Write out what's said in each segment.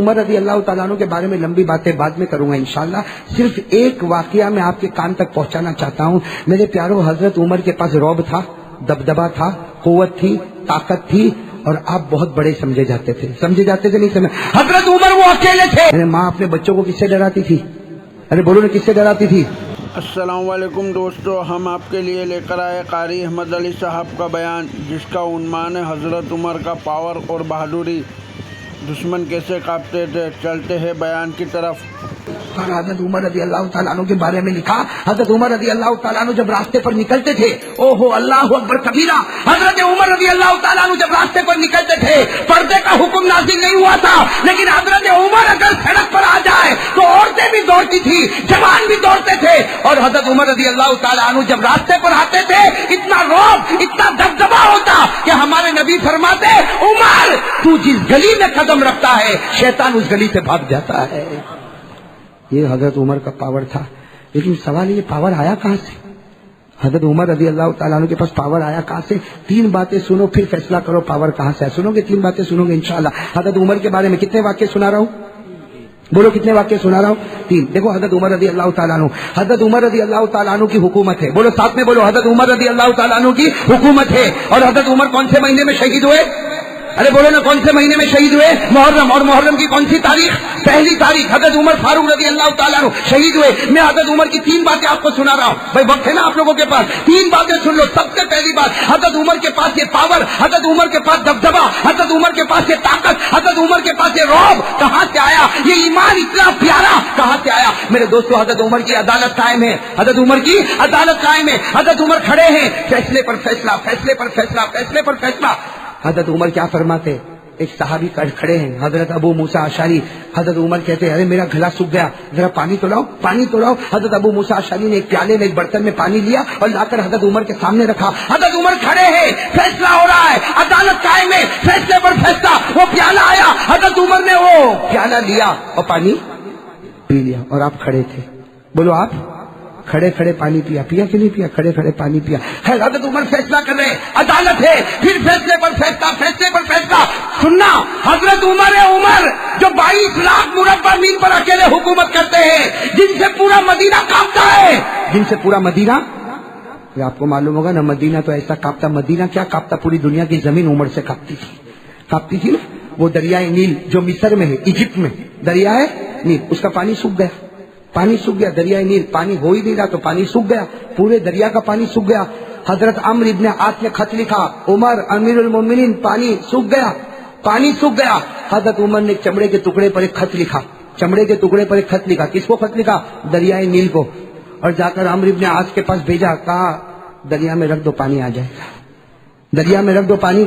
عمر رضی اللہ تعالیٰ عنہ کے بارے میں لمبی باتیں بعد میں کروں گا انشاءاللہ. صرف ایک واقعہ میں آپ کے کان تک پہنچانا چاہتا ہوں. میرے پیاروں، حضرت عمر کے پاس رعب تھا، دبدبا تھا، قوت تھی، طاقت تھی، اور آپ بہت بڑے سمجھے جاتے تھے. نہیں سمجھے؟ حضرت عمر وہ اکیلے تھے. میرے ماں اپنے بچوں کو کس سے ڈراتی تھی؟ ارے بولو نا، کس سے ڈراتی تھی؟ السلام علیکم دوستو، ہم آپ کے لیے لے کر آئے قاری احمد علی صاحب کا بیان، جس کا عنوان ہے حضرت عمر کا پاور اور بہادری، دشمن کیسے کانپتے تھے. چلتے ہیں بیان کی طرف. حضرت عمر رضی اللہ تعالیٰ عنہ کے بارے میں لکھا، حضرت عمر رضی اللہ تعالیٰ عنہ جب راستے پر نکلتے تھے، او ہو اللہ اکبر کبیرہ، حضرت عمر رضی اللہ تعالیٰ عنہ جب راستے پر نکلتے تھے، پردے کا حکم نازل نہیں ہوا تھا، لیکن حضرت عمر اگر سڑک پر آ جائے تو عورتیں بھی دوڑتی تھی، جوان بھی دوڑتے تھے. اور حضرت عمر رضی اللہ تعالیٰ عنہ جب راستے پر آتے تھے، اتنا رعب، اتنا دبدبا ہوتا کہ ہمارے نبی فرماتے، عمر تو جس گلی میں قدم رکھتا ہے شیطان اس گلی سے بھاگ جاتا ہے. یہ حضرت عمر کا پاور تھا. لیکن سوال یہ پاور آیا کہاں سے؟ حضرت عمر رضی اللہ تعالیٰ عنہ کے پاس پاور آیا کہاں سے؟ تین باتیں سنو پھر فیصلہ کرو پاور کہاں سے ہے. سنو گے؟ تین باتیں سنو گے انشاءاللہ. حضرت عمر کے بارے میں کتنے واقعے سنا رہا ہوں؟ بولو کتنے واقعے سنا رہا ہوں؟ تین. دیکھو حضرت عمر رضی اللہ تعالیٰ عنہ، حضرت عمر رضی اللہ تعالیٰ عنہ کی حکومت ہے. بولو ساتھ میں بولو، حضرت عمر رضی اللہ تعالیٰ عنہ کی حکومت ہے. اور حضرت عمر کون سے مہینے میں شہید ہوئے؟ ارے بولو نا، کون سے مہینے میں شہید ہوئے؟ محرم. اور محرم کی کون سی تاریخ؟ پہلی تاریخ. حضرت عمر فاروق رضی اللہ تعالیٰ عنہ شہید ہوئے. میں حضرت عمر کی تین باتیں آپ کو سنا رہا ہوں. بھائی وقت ہے نا آپ لوگوں کے پاس، تین باتیں سن لو. سب سے پہلی بات، حضرت عمر کے پاس یہ پاور، حضرت عمر کے پاس دبدبا، حضرت عمر کے پاس یہ طاقت، حضرت عمر کے پاس یہ رعب کہاں سے آیا؟ یہ ایمان اتنا پیارا کہاں سے آیا؟ میرے دوستو، حضرت عمر کی عدالت قائم ہے. حضرت عمر کی عدالت قائم ہے. حضرت عمر کھڑے ہیں، فیصلے پر فیصلہ، فیصلے پر فیصلہ، فیصلے پر فیصلہ. حضرت عمر کیا فرماتے؟ ایک صحابی کھڑے ہیں، حضرت ابو موسیٰ اشعری. حضرت عمر کہتے ہیں، ارے میرا گلا سوکھ گیا، ذرا پانی تو لاؤ، پانی تو لاؤ. حضرت ابو موسیٰ اشعری نے ایک پیالے میں ایک برتن میں پانی لیا اور لا کر حضرت عمر کے سامنے رکھا. حضرت عمر کھڑے ہیں، فیصلہ ہو رہا ہے، عدالت قائم ہے، فیصلے پر فیصلہ. وہ پیالہ آیا، حضرت عمر نے وہ پیالہ لیا اور پانی پی لیا. اور آپ کھڑے تھے. بولو آپ کھڑے کھڑے پانی پیا کہ نہیں پیا؟ کھڑے کھڑے پانی پیا. حضرت عمر فیصلہ کر رہے، عدالت ہے، پھر فیصلے پر فیصلہ، فیصلے پر فیصلہ. سننا، حضرت عمر جو 22 لاکھ مربع میل پر اکیلے حکومت کرتے ہیں، جن سے پورا مدینہ کانپتا ہے، جن سے پورا مدینہ، آپ کو معلوم ہوگا نا، مدینہ تو ایسا کانپتا. مدینہ کیا کانپتا؟ پوری دنیا کی زمین عمر سے کانپتی تھی نا. وہ دریائے نیل جو مصر میں ہے، ایجپٹ میں دریائے نیل، اس کا پانی سوکھ گیا، پانی سوکھ گیا. دریائے نیل پانی ہو ہی نہیں رہا تو پانی سوکھ گیا، پورے دریا کا پانی سوکھ گیا. حضرت عمرو ابن عاص نے خط لکھا، عمر امیر المومنین پانی سوکھ گیا، پانی سوکھ گیا. حضرت عمر نے چمڑے کے ٹکڑے پر ایک خط لکھا، چمڑے کے ٹکڑے پر ایک خط لکھا. کس کو خط لکھا؟ دریائے نیل کو. اور جا کر عمرو ابن عاص کے پاس بھیجا، کہا دریا میں رکھ دو، پانی آ جائے گا، دریا میں رکھ دو پانی.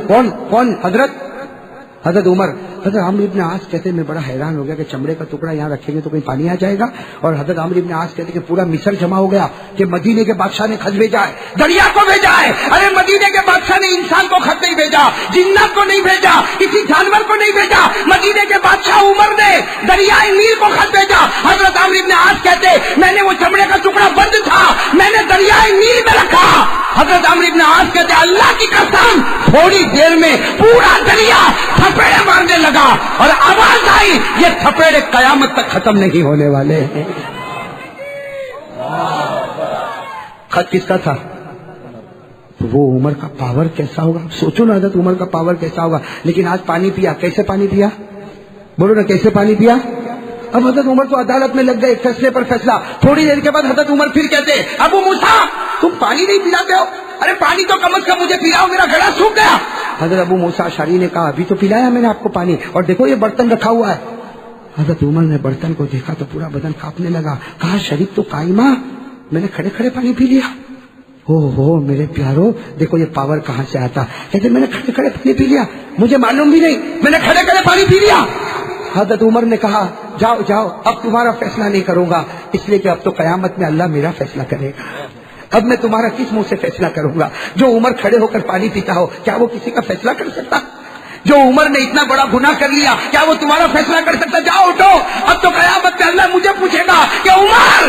کون؟ حضرت عمر. حضرت عمرو ابن عاص کہتے میں بڑا حیران ہو گیا کہ چمڑے کا ٹکڑا یہاں رکھیں گے تو کہیں پانی آ جائے گا. اور حضرت عمرو ابن عاص کہتے کہ پورا مصر جمع ہو گیا کہ مدینے کے بادشاہ نے خط بھیجا ہے، دریا کو بھیجا ہے. ارے مدینے کے بادشاہ نے انسان کو خط نہیں بھیجا، جنات کو نہیں بھیجا، کسی جانور کو نہیں بھیجا. مدینے کے بادشاہ عمر نے دریائے نیل کو خط بھیجا. حضرت عمرو ابن عاص کہتے میں نے وہ چمڑے کا ٹکڑا بند تھا، میں نے دریائے نیل میں رکھا. حضرت عمرو ابن عاص کہتے اللہ کی قسم تھوڑی دیر میں پورا دریا تھپیڑے مارنے لگا اور آواز آئی، یہ تھپیڑے قیامت تک ختم نہیں ہونے والے ہیں. خط کس کا تھا؟ وہ عمر کا پاور کیسا ہوگا؟ سوچو نا حضرت عمر کا پاور کیسا ہوگا. لیکن آج پانی پیا، کیسے پانی پیا؟ بولو نا کیسے پانی پیا؟ اب حضرت عمر تو عدالت میں لگ گئے، فیصلے پر فیصلہ. تھوڑی دیر کے بعد حضرت عمر پھر کہتے ابو موسیٰ تم پانی نہیں پلاتے ہو؟ ارے پانی تو کم از کم مجھے پلاؤ، میرا گلا سوکھ گیا. حضرت ابو موسیٰ اشعری نے کہا ابھی تو پلایا میں نے آپ کو پانی، اور دیکھو یہ برتن رکھا ہوا ہے. حضرت عمر نے برتن کو دیکھا تو پورا بدن کانپنے لگا. کہا شریف تو قائمہ، میں نے کھڑے کھڑے پانی پی لیا. ہو میرے پیارو، دیکھو یہ پاور کہاں سے آتا. کہتے میں نے کھڑے کھڑے پانی پی لیا، مجھے معلوم بھی نہیں، میں نے کھڑے کھڑے پانی پی لیا. حضرت عمر نے کہا جاؤ اب تمہارا فیصلہ نہیں کروں گا، اس لیے کہ اب تو قیامت میں اللہ میرا فیصلہ کرے گا. اب میں تمہارا کس منہ سے فیصلہ کروں گا؟ جو عمر کھڑے ہو کر پانی پیتا ہو، کیا وہ کسی کا فیصلہ کر سکتا؟ جو عمر نے اتنا بڑا گناہ کر لیا، کیا وہ تمہارا فیصلہ کر سکتا؟ جاؤ اٹھو، اب تو قیامت میں اللہ مجھے پوچھے گا کہ عمر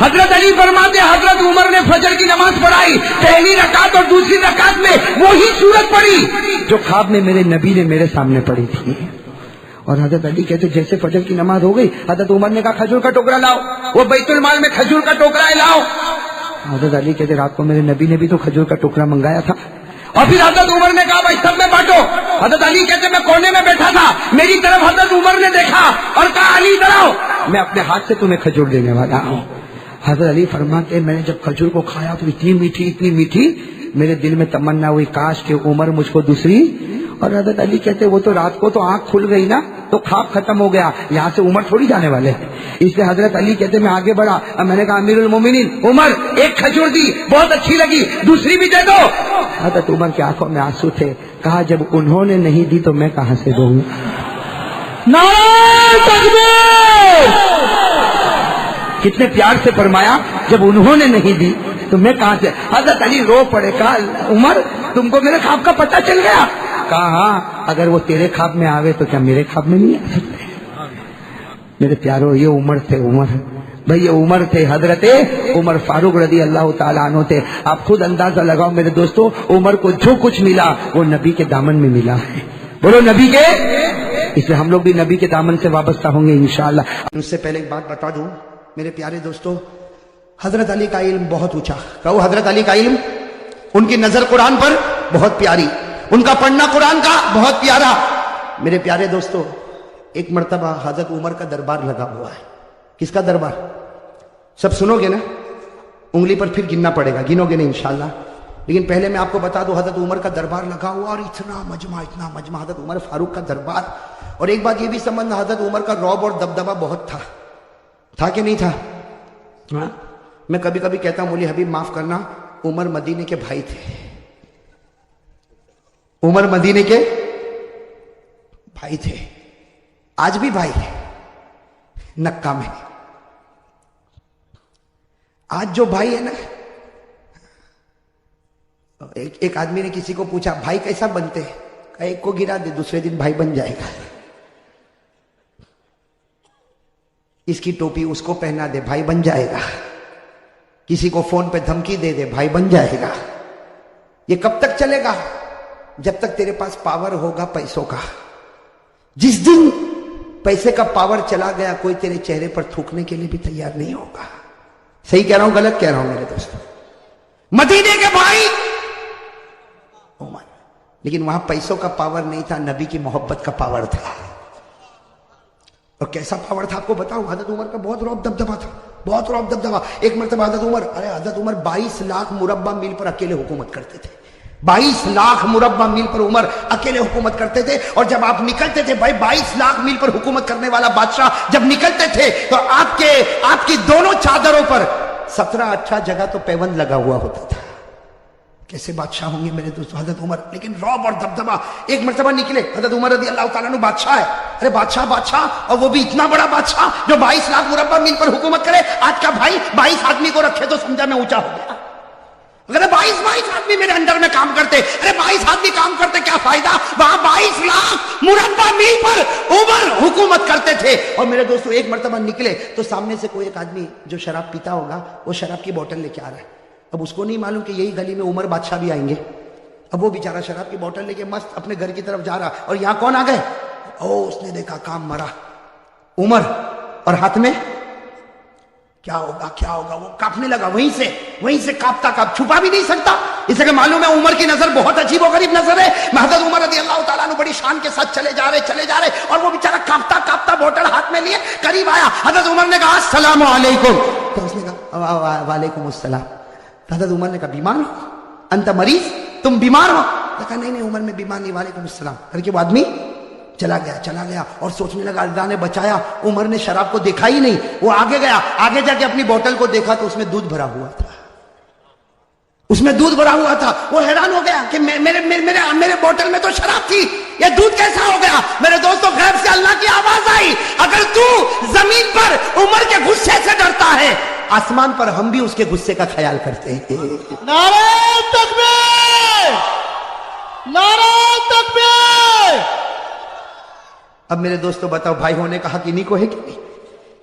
حضرت علی فرماتے حضرت عمر نے فجر کی نماز پڑھائی، پہلی رکعت اور دوسری رکعت میں وہی سورت پڑھی جو خواب میں میرے نبی نے میرے سامنے پڑھی تھی. اور حضرت علی کہتے جیسے فجر کی نماز ہو گئی، حضرت عمر نے کہا کھجور کا ٹوکرا لاؤ، وہ بیت المال میں کھجور کا ٹوکرا ہے لاؤ. حضرت علی کہتے رات کو میرے نبی نے بھی تو کھجور کا ٹوکرا منگایا تھا. اور پھر حضرت عمر نے کہا بھائی سب میں بانٹو. حضرت علی کہتے میں کونے میں بیٹھا تھا، میری طرف حضرت عمر نے دیکھا اور کہا علی ادھر آؤ، میں اپنے ہاتھ سے تمہیں کھجور دینے والا ہوں. حضرت علی فرماتے میں نے جب کھجور کو کھایا تو اتنی میٹھی میرے دل میں تمنا ہوئی کاش کہ عمر مجھ کو دوسری. اور حضرت علی کہتے وہ تو رات کو تو آنکھ کھل گئی نا تو خواب ختم ہو گیا، یہاں سے عمر تھوڑی جانے والے ہیں. اس لیے حضرت علی کہتے میں آگے بڑھا، میں نے کہا امیر المومنین عمر ایک کھجور دی بہت اچھی لگی، دوسری بھی دے دو. حضرت عمر کی آنکھوں میں آنسو تھے. کہا جب انہوں نے نہیں دی تو میں کہاں سے دوں گا. نعرہ تکبیر. کتنے پیار سے فرمایا جب انہوں نے نہیں دی تو میں کہاں سے. حضرت علی رو پڑے. کہا عمر تم کو میرے خواب کا پتہ چل گیا؟ کہا ہاں، اگر وہ تیرے خواب میں آوے تو کیا میرے خواب میں نہیں آ سکتے؟ میرے پیارو یہ عمر تھے، عمر بھائی یہ عمر تھے، حضرت عمر فاروق رضی اللہ تعالیٰ عنہ تھے. آپ خود اندازہ لگاؤ میرے دوستو، عمر کو جو کچھ ملا وہ نبی کے دامن میں ملا ہے. بولو نبی کے. اس لیے ہم لوگ بھی نبی کے دامن سے وابستہ ہوں گے انشاءاللہ. اس سے پہلے ایک بات بتا دوں میرے پیارے دوستو، حضرت علی کا علم بہت اونچا. کہو حضرت علی کا علم، ان کی نظر قرآن پر بہت پیاری، ان کا پڑھنا قرآن کا بہت پیارا. میرے پیارے دوستو ایک مرتبہ حضرت عمر کا دربار لگا ہوا ہے. کس کا دربار؟ سب سنو گے نا، انگلی پر پھر گننا پڑے گا، گنو گے نہیں انشاءاللہ. لیکن پہلے میں آپ کو بتا دوں حضرت عمر کا دربار لگا ہوا اور اتنا مجمع حضرت عمر فاروق کا دربار. اور ایک بات یہ بھی سمجھنا حضرت عمر کا رعب اور دبدبہ بہت تھا کہ نہیں تھا؟ ہاں میں کبھی کبھی کہتا ہوں مولی حبیب معاف کرنا، عمر مدینے کے بھائی تھے. عمر مدینے کے بھائی تھے، آج بھی بھائی ہے نکا میں. آج جو بھائی ہے نا، ایک آدمی نے کسی کو پوچھا بھائی کیسا بنتے ہیں؟ کہا ایک کو گرا دے دوسرے دن بھائی بن جائے گا. اس کی ٹوپی اس کو پہنا دے بھائی بن جائے گا. کسی کو فون پہ دھمکی دے دے بھائی بن جائے گا. یہ کب تک چلے گا؟ جب تک تیرے پاس پاور ہوگا پیسوں کا. جس دن پیسے کا پاور چلا گیا کوئی تیرے چہرے پر تھوکنے کے لیے بھی تیار نہیں ہوگا. صحیح کہہ رہا ہوں غلط کہہ رہا ہوں میرے دوستوں؟ مدینے کے بھائی عمر، لیکن وہاں پیسوں کا پاور نہیں تھا، نبی کی محبت کا پاور تھا. اور کیسا پاور تھا آپ کو بتاؤں، حضرت عمر کا بہت رعب دبدبا تھا، بہت رعب دبدبا. ایک مرتبہ حضرت عمر 22 لاکھ مربع میل پر اکیلے حکومت کرتے تھے. 22 لاکھ مربع میل پر عمر اکیلے حکومت کرتے تھے. اور جب آپ نکلتے تھے بھائی 22 لاکھ میل پر حکومت کرنے والا بادشاہ جب نکلتے تھے تو آپ کی دونوں چادروں پر 17-18 جگہ تو پیوند لگا ہوا ہوتا تھا. کیسے بادشاہ ہوں گے میرے دوستوں حضرت عمر. لیکن رعب اور دبدبا. ایک مرتبہ نکلے حضرت عمر رضی اللہ تعالیٰ عنہ بادشاہ ہے. ارے بادشاہ اور وہ بھی اتنا بڑا بادشاہ جو 22 لاکھ مربع میل پر حکومت کرے. آج کا بھائی 22 آدمی کو رکھے تو سمجھا میں اونچا ہو گیا. اگر 22 آدمی میرے انڈر میں کام کرتے، ارے 22 آدمی کام کرتے کیا فائدہ؟ وہاں 22 لاکھ مربع میل پر عمر حکومت کرتے تھے. اور میرے دوستوں ایک مرتبہ نکلے تو سامنے سے کوئی ایک آدمی جو شراب پیتا ہوگا وہ شراب کی بوتل لے کے آ رہا ہے. اب اس کو نہیں معلوم کہ یہی گلی میں عمر بادشاہ بھی آئیں گے. اب وہ بیچارہ شراب کی بوتل لے کے مست اپنے گھر کی طرف جا رہا. اور یہاں کون آ گئے؟ اس نے دیکھا کام مرا عمر. اور ہاتھ میں کیا ہوگا وہ کاپنے لگا. وہیں سے کاپتا چھپا بھی نہیں سکتا. اس لیے معلوم ہے عمر کی نظر بہت عجیب و غریب نظر ہے. حضرت عمر رضی اللہ تعالیٰ عنہ بڑی شان کے ساتھ چلے جا رہے اور وہ بیچارہ کاپتا بوتل ہاتھ میں لیے قریب آیا. حضرت عمر نے کہا السلام علیکم. تو اس نے کہا وعلیکم السلام. حضرت عمر نے کہا بیمار ہو؟ انت مریض؟ تم بیمار ہو؟ کہا نہیں عمر میں بیمار نہیں. وعلیکم السلام کر کے وہ آدمی چلا گیا اور سوچنے لگا اللہ نے بچایا. عمر نے شراب کو دیکھا ہی نہیں. وہ آگے گیا, آگے جا کے اپنی بوتل کو دیکھا تو اس میں دودھ بھرا ہوا تھا. وہ حیران ہو گیا کہ میرے بوتل میں تو شراب تھی, یہ دودھ کیسا ہو گیا؟ میرے دوستوں غیب سے اللہ کی آواز آئی, اگر تو زمین پر عمر کے غصے سے ڈرتا ہے آسمان پر ہم بھی اس کے غصے کا خیال کرتے ہیں. نعرہ تکبیر, نعرہ تکبیر. اب میرے دوستو بتاؤ بھائی ہونے کا حق انہی کو ہے کہ نہیں؟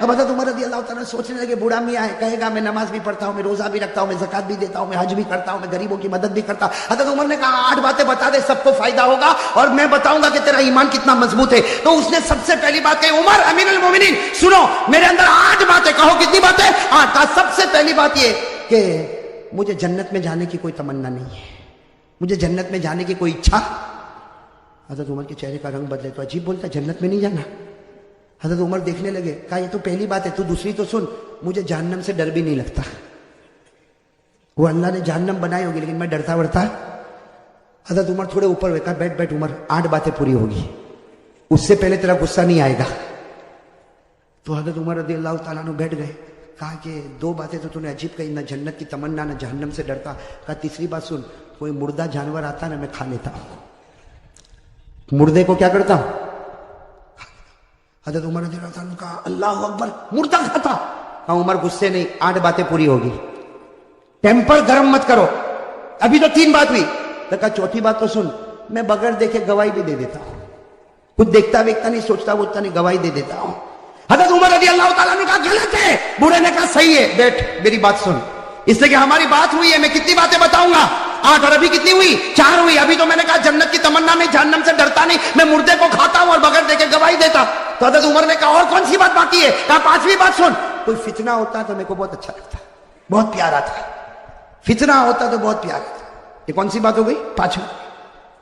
اب حضرت عمر رضی اللہ تعالیٰ سوچنے لگے بوڑھا میاں ہے, کہے گا میں نماز بھی پڑھتا ہوں, میں روزہ بھی رکھتا ہوں, میں زکات بھی دیتا ہوں, میں حج بھی کرتا ہوں, میں غریبوں کی مدد بھی کرتا ہوں. حضرت عمر نے کہا 8 باتیں بتا دے, سب کو فائدہ ہوگا اور میں بتاؤں گا کہ تیرا ایمان کتنا مضبوط ہے. تو اس نے سب سے پہلی بات کہی, عمر امیر المومنین سنو, میرے اندر 8 باتیں. کہو کتنی باتیں؟ 8. کہا سب سے پہلی بات یہ کہ مجھے جنت میں جانے کی کوئی تمنا نہیں ہے, مجھے جنت میں جانے کی کوئی اچھا. حضرت عمر کے چہرے کا رنگ بدلے, تو عجیب بولتا جنت میں نہیں جانا. حضرت عمر دیکھنے لگے, کہا یہ تو پہلی بات ہے, تو دوسری تو سن, مجھے جہنم سے ڈر بھی نہیں لگتا. وہ اللہ نے جہنم بنائی ہوگی لیکن میں ڈرتا ورتا. حضرت عمر تھوڑے اوپر ہوئے, کہا بیٹھ بیٹھ عمر, 8 باتیں پوری ہوگی, اس سے پہلے تیرا غصہ نہیں آئے گا. تو حضرت عمر رضی اللہ تعالیٰ عنہ بیٹھ گئے. کہا کہ 2 باتیں تو نے عجیب کہی, نہ جنت کی تمنا نہ جہنم سے ڈرتا. کہا تیسری بات سن, کوئی مردہ جانور آتا نا میں کھا لیتا ہوں. مردے کو کیا کرتا ہوں؟ حضرت عمر رضی اللہ تعالیٰ نے کہا اللہ اکبر, مردہ کھاتا. کہا عمر غصے نہیں, 8 باتیں پوری ہوگی, ٹیمپر گرم مت کرو, ابھی تو 3 بات ہوئی. تو کہا چوتھی بات تو سن, میں بغیر دیکھے گواہی بھی دے دیتا ہوں, کچھ دیکھتا ویکھتا نہیں, سوچتا ووچتا نہیں, گواہی دے دیتا ہوں. حضرت عمر رضی اللہ تعالیٰ نے کہا غلط ہے. بوڑھے نے کہا صحیح ہے, بیٹھ میری بات سن, اس لیے کہ ہماری بات ہوئی ہے, میں کتنی باتیں بتاؤں گا, 8 اور ابھی کتنی ہوئی, 4 ہوئی. ابھی تو میں نے کہا جنت کی تمنا نہیں, جہنم سے ڈرتا نہیں, میں مردے کو کھاتا ہوں اور بغیر دیکھے گواہی دیتا. تو حضرت عمر نے کہا اور کون سی بات باقی ہے؟ کہا 5ویں بات سن, کوئی فتنہ ہوتا تو میرے کو بہت اچھا لگتا, بہت پیارا تھا, فتنہ ہوتا تو بہت پیارا تھا. یہ کون سی بات ہو گئی؟ 5ویں.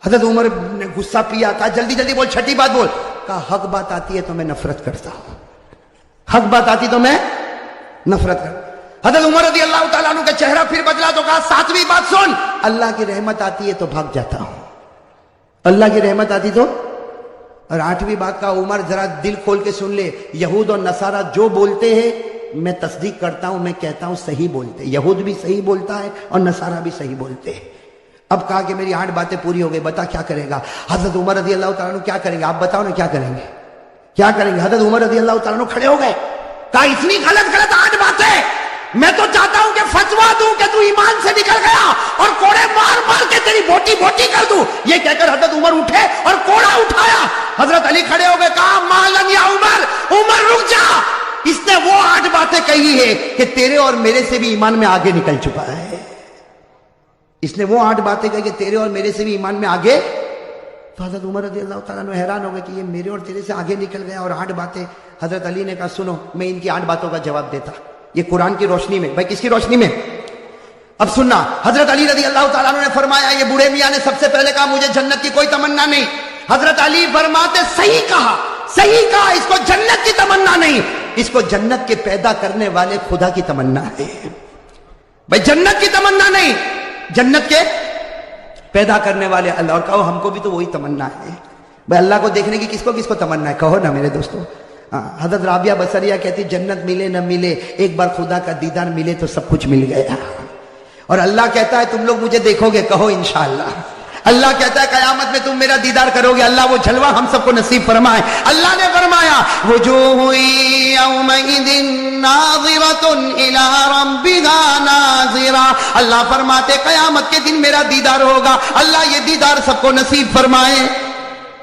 حضرت عمر نے غصہ پیا, کہا جلدی جلدی بول, 6ٹھی بات بول. کہا حق بات آتی ہے تو میں نفرت کرتا ہوں, حق بات آتی تو میں نفرت کرتا. حضرت عمر رضی اللہ تعالیٰ عنہ کا چہرہ پھر بدلا تو کہا 7ویں بات سن, اللہ کی رحمت آتی ہے تو بھاگ جاتا ہوں, اللہ کی رحمت آتی تو. اور 8ویں بات کا عمر ذرا دل کھول کے سن لے, یہود اور نصارہ جو بولتے ہیں میں تصدیق کرتا ہوں, میں کہتا ہوں صحیح بولتے, یہود بھی صحیح بولتا ہے اور نصارہ بھی صحیح بولتے ہیں. اب کہا کہ میری 8 باتیں پوری ہو گئی, بتا کیا کرے گا؟ حضرت عمر رضی اللہ تعالیٰ عنہ کیا کریں گے, آپ بتاؤ نا کیا کریں گے, کیا کریں گے؟ حضرت عمر رضی اللہ تعالیٰ عنہ کھڑے ہو گئے. کہا اتنی غلط 8 باتیں, میں تو چاہتا ہوں کہ فتوا دوں کہ تو ایمان سے نکل گیا اور کوڑے مار مار کے تیری بوٹی بوٹی کر دوں. یہ کہہ کر حضرت عمر اٹھے اور کوڑا اٹھایا. حضرت علی کھڑے ہو گئے, کہا مالن یا عمر, عمر رک جا, اس نے وہ 8 باتیں کہی ہے کہ تیرے اور میرے سے بھی ایمان میں آگے نکل چکا ہے. اس نے وہ 8 باتیں کہی کہ تیرے اور میرے سے بھی ایمان میں آگے. تو حضرت عمر رضی اللہ تعالیٰ عنہ حیران ہو گئے کہ یہ میرے اور تیرے سے آگے نکل گیا اور 8 باتیں. حضرت علی نے کہا سنو, میں ان کی 8 باتوں کا جواب دیتا, یہ قرآن کی روشنی میں. بھائی کس کی روشنی میں؟ اب سننا. حضرت علی رضی اللہ تعالیٰ عنہ نے فرمایا, یہ بوڑھے میاں نے سب سے پہلے کہا مجھے جنت کی کوئی تمنا نہیں. حضرت علی فرماتے صحیح کہا, صحیح کہا, اس کو جنت کی تمنا نہیں, اس کو جنت کے پیدا کرنے والے خدا کی تمنا ہے. بھائی جنت کی تمنا نہیں, جنت کے پیدا کرنے والے اللہ. اور کہو ہم کو بھی تو وہی تمنا ہے. بھائی اللہ کو دیکھنے کی کس کو تمنا ہے, کہو نا میرے دوستوں. حضرت رابعہ بصریہ کہتی جنت ملے نہ ملے, ایک بار خدا کا دیدار ملے تو سب کچھ مل گیا. اور اللہ کہتا ہے تم لوگ مجھے دیکھو گے, کہو انشاءاللہ. اللہ کہتا ہے قیامت میں تم میرا دیدار کرو گے. اللہ وہ جلوہ ہم سب کو نصیب فرمائے. اللہ نے فرمایا وجوہ یومئذ ناظرۃ الی ربها ناظرہ. اللہ فرماتے قیامت کے دن میرا دیدار ہوگا. اللہ یہ دیدار سب کو نصیب فرمائے.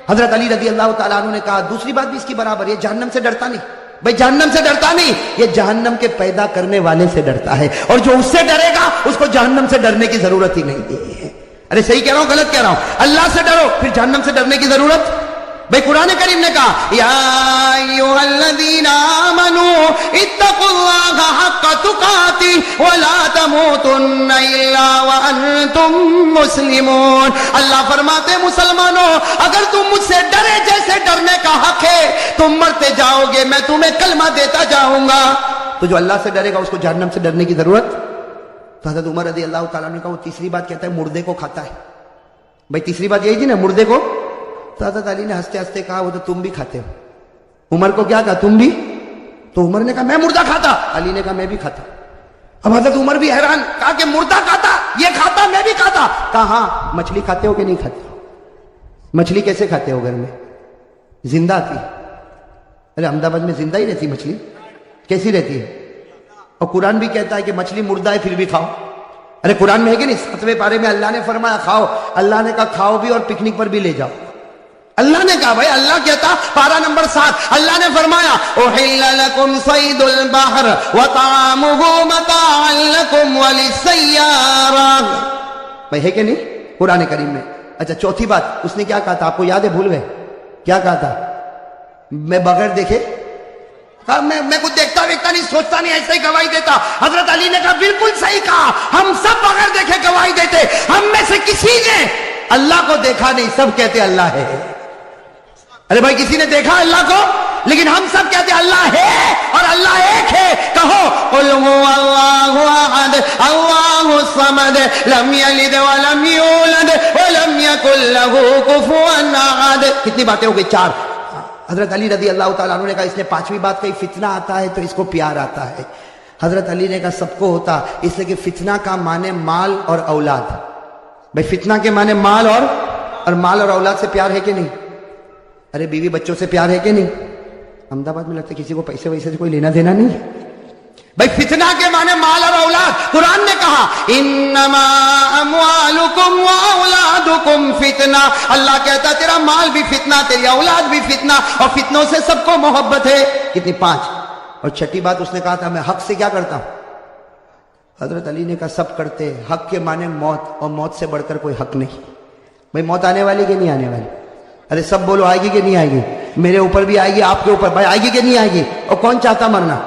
حضرت علی رضی اللہ تعالیٰ عنہ نے کہا دوسری بات بھی اس کی برابر, یہ جہنم سے ڈرتا نہیں. بھائی جہنم سے ڈرتا نہیں, یہ جہنم کے پیدا کرنے والے سے ڈرتا ہے, اور جو اس سے ڈرے گا اس کو جہنم سے ڈرنے کی ضرورت ہی نہیں ہے. ارے صحیح کہہ رہا ہوں غلط کہہ رہا ہوں؟ اللہ سے ڈرو, پھر جہنم سے ڈرنے کی ضرورت. بھائی قرآن کریم نے کہا یا ایھا الذین آمنوا اتقوا اللہ حق تقاتہ ولا تموتن الا وانتم مسلمون. اللہ فرماتے مسلمانوں اگر تم مجھ سے ڈرے جیسے ڈرنے کا حق ہے, تم مرتے جاؤ گے, میں تمہیں کلمہ دیتا جاؤں گا. تو جو اللہ سے ڈرے گا اس کو جہنم سے ڈرنے کی ضرورت. تو حضرت عمر رضی اللہ تعالیٰ نے کہا وہ تیسری بات کہتا ہے مردے کو کھاتا ہے. بھائی تیسری بات یہی تھی نا, مردے کو. تو حضرت علی نے ہنستے ہنستے کہا وہ تو تم بھی کھاتے ہو. عمر کو کیا کہا, تم بھی؟ تو عمر نے کہا میں مردہ کھاتا. علی نے کہا میں بھی کھاتا. اب حضرت عمر بھی حیران, کہا کہ مردہ کھاتا, یہ کھاتا, میں بھی کھاتا. کہا ہاں مچھلی کھاتے ہو کہ نہیں کھاتے ہو؟ مچھلی کیسے کھاتے ہو گھر میں؟ زندہ آتی. ارے احمد آباد میں زندہ ہی رہتی مچھلی, کیسی رہتی ہے؟ اور قرآن بھی کہتا ہے کہ مچھلی مردہ ہے پھر بھی کھاؤ. ارے قرآن میں ہے کہ نہیں, 7ویں پارے میں اللہ نے فرمایا کھاؤ. اللہ نے کہا کھاؤ بھی اور پکنک پر بھی لے جاؤ. اللہ نے کہا بھائی، اللہ کہتا پارہ نمبر 7، اللہ نے فرمایا احل لکم صید البحر وطعامہ متاعا لکم وللسیارہ، بھائی ہے کہ نہیں قرآن کریم میں؟ اچھا چوتھی بات اس نے کیا کہا تھا، آپ کو یاد ہے؟ بھول گئے کیا کہا تھا؟ میں بغیر دیکھے میں کچھ دیکھتا ویکھتا نہیں، سوچتا نہیں، ایسے ہی گواہی دیتا۔ حضرت علی نے کہا بالکل صحیح کہا، ہم سب بغیر دیکھے گواہی دیتے، ہم میں سے کسی نے اللہ کو دیکھا نہیں، سب کہتے اللہ ہے۔ ارے بھائی کسی نے دیکھا اللہ کو؟ لیکن ہم سب کہتے اللہ ہے اور اللہ ایک ہے۔ کہو قل هو اللہ احد اللہ الصمد لم یلد ولم یولد ولم یکن له کفوا احد۔ کتنی باتیں ہو گئی؟ 4۔ حضرت علی رضی اللہ تعالیٰ عنہ نے کہا اس نے 5ویں بات کہی، فتنہ آتا ہے تو اس کو پیار آتا ہے۔ حضرت علی نے کہا سب کو ہوتا، اس لیے کہ فتنہ کا معنی مال اور اولاد۔ بھائی فتنہ کے معنی مال اور مال اور اولاد سے پیار ہے کہ نہیں؟ ارے بیوی بچوں سے پیار ہے کہ نہیں؟ احمد آباد میں لگتا ہے کسی کو پیسے ویسے سے کوئی لینا دینا نہیں ہے۔ بھائی فتنہ کے معنی مال اور اولاد۔ قرآن نے کہا انما اموالکم واولادکم فتنہ، اللہ کہتا تیرا مال بھی فتنہ، تیری اولاد بھی فتنہ، اور فتنوں سے سب کو محبت ہے۔ کتنی؟ 5۔ اور چھٹی بات اس نے کہا تھا میں حق سے کیا کرتا ہوں؟ حضرت علی نے کہا سب کرتے، حق کے معنی موت، اور موت سے بڑھ کر کوئی حق نہیں۔ بھائی موت آنے والی کہ نہیں آنے والی؟ ارے سب بولو آئے گی کہ نہیں آئے گی؟ میرے اوپر بھی آئے گی، آپ کے اوپر، بھائی آئے گی کہ نہیں آئے گی؟ اور کون چاہتا مرنا؟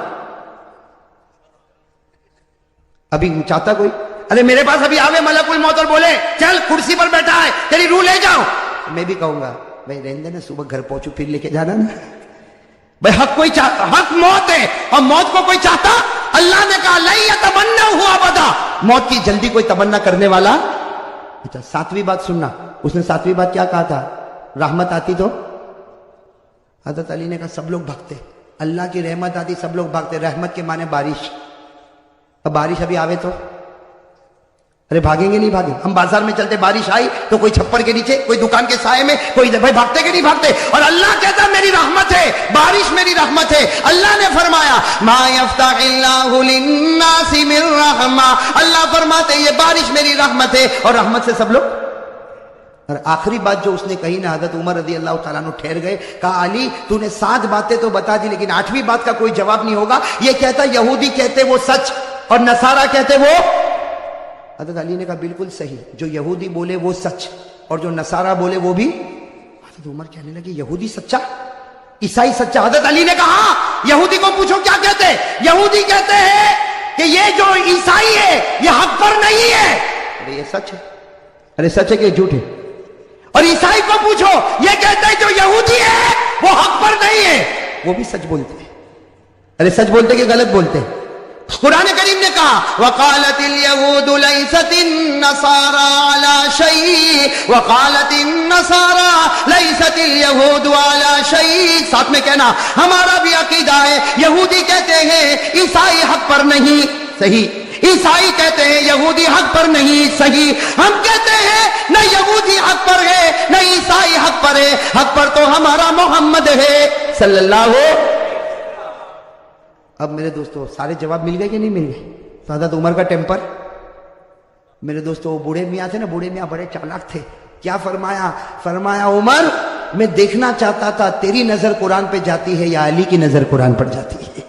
ابھی چاہتا کوئی؟ ارے میرے پاس ابھی آوے ملک الموت اور بولے چل کرسی پر بیٹھا ہے تیری روح لے جاؤ، میں بھی کہوں گا بھائی رہنے نا، صبح گھر پہنچو پھر لے کے جانا نا۔ بھائی حق کوئی چاہتا، حق موت ہے، اور موت کو کوئی چاہتا؟ اللہ نے کہا لن یتمنوا ابدا، موت کی جلدی کوئی تمنا کرنے والا۔ اچھا 7ویں بات سننا، اس نے 7ویں بات کیا کہا تھا؟ رحمت آتی تو حضرت علی نے کہا سب لوگ بھاگتے، اللہ کی رحمت آتی سب لوگ بھاگتے۔ رحمت کے معنی بارش، اب بارش ابھی آوے تو ارے بھاگیں گے نہیں بھاگیں؟ ہم بازار میں چلتے بارش آئی تو کوئی چھپر کے نیچے، کوئی دکان کے سائے میں، کوئی بھائی بھاگتے کہ نہیں بھاگتے؟ اور اللہ کہتا میری رحمت ہے، بارش میری رحمت ہے۔ اللہ نے فرمایا ما یفتح اللہ للناس من رحمہ، اللہ فرماتے یہ بارش میری رحمت ہے، اور رحمت سے سب لوگ۔ اور آخری بات جو اس نے کہی نا، حضرت عمر رضی اللہ تعالیٰ عنہ ٹھہر گئے، کہا علی تو نے 7 باتیں تو بتا دی لیکن 8ویں بات کا کوئی جواب نہیں ہوگا۔ یہ کہتا یہودی کہتے وہ سچ اور نصارہ کہتے وہ۔ حضرت علی نے کہا بالکل صحیح، جو یہودی بولے وہ سچ اور جو نصارہ بولے وہ بھی۔ حضرت عمر کہنے لگے یہودی سچا، عیسائی سچا۔ حضرت علی نے کہا یہودی کو پوچھو کیا کہتے ہیں؟ یہودی کہتے ہیں کہ یہ جو عیسائی ہے یہ حق پر نہیں ہے۔ ارے یہ سچ ہے، ارے سچ ہے کہ جھوٹ ہے؟ اور عیسائی کو پوچھو یہ کہتے ہیں جو یہودی ہے وہ حق پر نہیں ہے، وہ بھی سچ بولتے ہیں۔ ارے سچ بولتے کہ غلط بولتے؟ قرآن کریم نے کہا وقالت اليهود ليست النصارى على شيء وقالت النصارى ليست اليهود على شيء۔ ساتھ میں کہنا ہمارا بھی عقیدہ ہے، یہودی کہتے ہیں عیسائی حق پر نہیں، صحیح۔ عیسائی کہتے ہیں یہودی حق پر نہیں، صحیح۔ ہم کہتے ہیں نہ یہودی حق پر ہے نہ عیسائی حق پر ہے، حق پر تو ہمارا محمد ہے صلی اللہ علیہ۔ اب میرے دوستو سارے جواب مل گئے کہ نہیں مل گئے؟ تو حضرت عمر کا ٹیمپر، میرے دوستو وہ بوڑھے میاں تھے نا، بوڑھے میاں بڑے چالاک تھے۔ کیا فرمایا؟ فرمایا عمر میں دیکھنا چاہتا تھا تیری نظر قرآن پہ جاتی ہے یا علی کی نظر قرآن پر جاتی ہے۔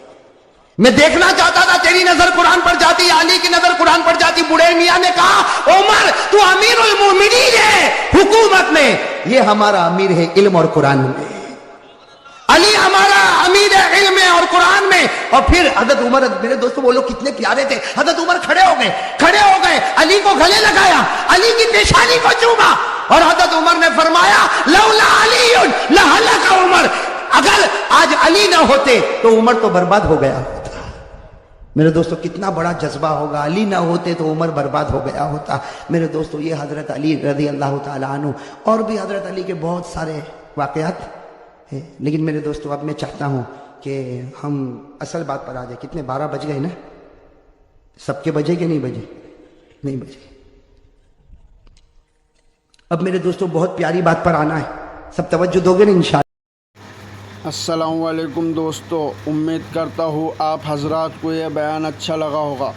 میں دیکھنا چاہتا تھا تیری نظر قرآن پر جاتی یا علی کی نظر قرآن پر جاتی۔ بوڑھے میاں نے کہا عمر تو امیر المومنین ہے حکومت میں، یہ ہمارا امیر ہے علم اور قرآن میں، علی ہمارا امیر ہے علم اور قرآن میں۔ اور پھر حضرت عمر، میرے دوستوں وہ لوگ کتنے پیارے تھے، حضرت عمر کھڑے ہو گئے، علی کو گلے لگایا، علی کی پیشانی کو چوما، اور حضرت عمر نے فرمایا لولا علی لہلک عمر، اگر آج علی نہ ہوتے تو عمر تو برباد ہو گیا ہوتا۔ میرے دوستو کتنا بڑا جذبہ ہوگا، علی نہ ہوتے تو عمر برباد ہو گیا ہوتا۔ میرے دوستو یہ حضرت علی رضی اللہ تعالیٰ عنہ، اور بھی حضرت علی کے بہت سارے واقعات ہیں، لیکن میرے دوستو اب میں چاہتا ہوں کہ ہم اصل بات پر آ جائیں۔ کتنے 12 بج گئے نا؟ سب کے بجے کہ نہیں بجے؟ نہیں بجے۔ اب میرے دوستو بہت پیاری بات پر آنا ہے، سب توجہ دو گے نا انشاءاللہ۔ السلام علیکم دوستو، امید کرتا ہوں آپ حضرات کو یہ بیان اچھا لگا ہوگا۔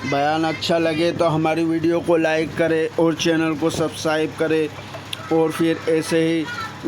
بیان اچھا لگے تو ہماری ویڈیو کو لائک کرے اور چینل کو سبسکرائب کرے، اور پھر ایسے ہی